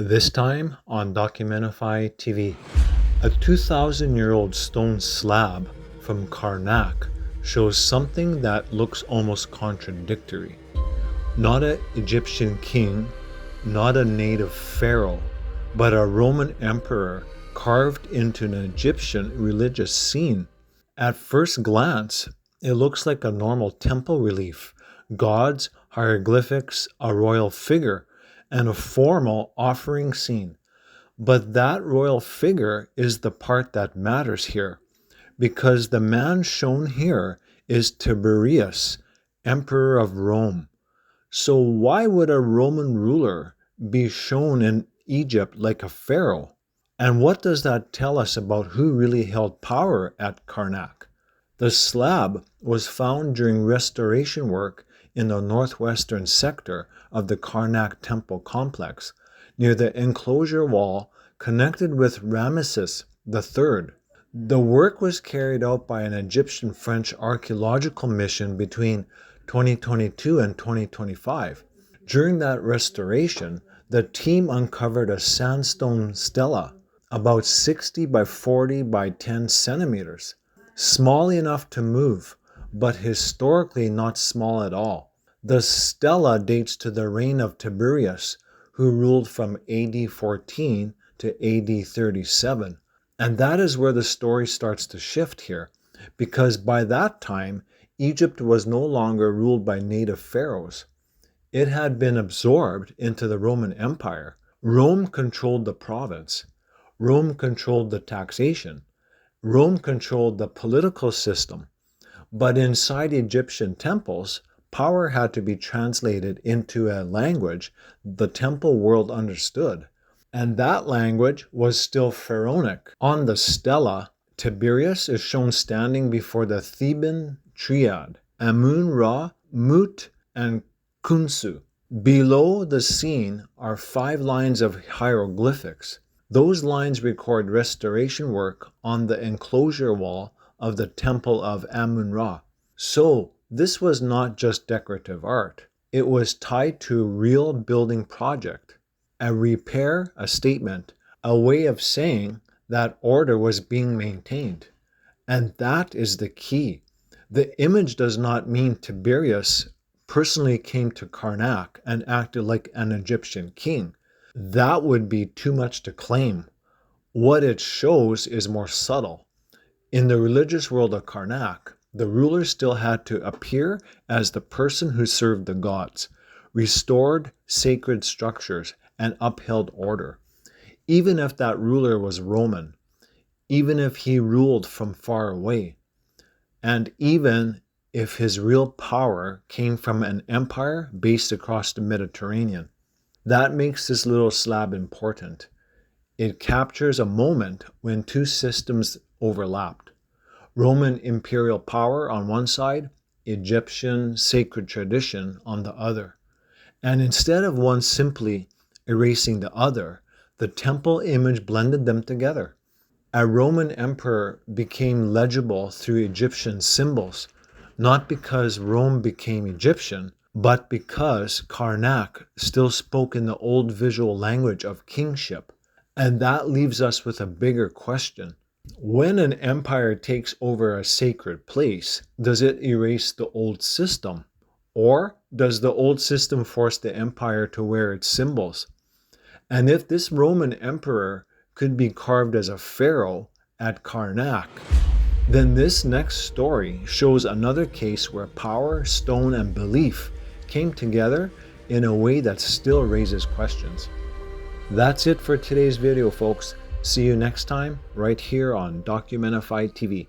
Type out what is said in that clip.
This time on Documentify TV, a 2,000-year-old stone slab from Karnak shows something that looks almost contradictory. Not an Egyptian king, not a native pharaoh, but a Roman emperor carved into an Egyptian religious scene. At first glance, it looks like a normal temple relief, gods, hieroglyphics, a royal figure, and a formal offering scene. But that royal figure is the part that matters here, because the man shown here is Tiberius, emperor of Rome. So why would a Roman ruler be shown in Egypt like a pharaoh? And what does that tell us about who really held power at Karnak? The slab was found during restoration work in the northwestern sector of the Karnak temple complex, near the enclosure wall connected with Ramesses III. The work was carried out by an Egyptian-French archaeological mission between 2022 and 2025. During that restoration, the team uncovered a sandstone stela about 60 by 40 by 10 centimeters, small enough to move, but historically not small at all. The stela dates to the reign of Tiberius, who ruled from AD 14 to AD 37. And that is where the story starts to shift here, because by that time, Egypt was no longer ruled by native pharaohs. It had been absorbed into the Roman Empire. Rome controlled the province. Rome controlled the taxation. Rome controlled the political system. But inside Egyptian temples, power had to be translated into a language the temple world understood. And that language was still pharaonic. On the stela, Tiberius is shown standing before the Theban triad, Amun-Ra, Mut, and Khonsu. Below the scene are 5 lines of hieroglyphics. Those lines record restoration work on the enclosure wall of the Temple of Amun-Ra. So this was not just decorative art. It was tied to a real building project, a repair, a statement, a way of saying that order was being maintained. And that is the key. The image does not mean Tiberius personally came to Karnak and acted like an Egyptian king. That would be too much to claim. What it shows is more subtle. In the religious world of Karnak, the ruler still had to appear as the person who served the gods, restored sacred structures, and upheld order. Even if that ruler was Roman, even if he ruled from far away, and even if his real power came from an empire based across the Mediterranean. That makes this little slab important. It captures a moment when 2 systems overlapped. Roman imperial power on one side, Egyptian sacred tradition on the other. And instead of one simply erasing the other, the temple image blended them together. A Roman emperor became legible through Egyptian symbols, not because Rome became Egyptian, but because Karnak still spoke in the old visual language of kingship. And that leaves us with a bigger question. When an empire takes over a sacred place, does it erase the old system? Or does the old system force the empire to wear its symbols? And if this Roman emperor could be carved as a pharaoh at Karnak, then this next story shows another case where power, stone, and belief came together in a way that still raises questions. That's it for today's video, folks. See you next time right here on Documentify TV.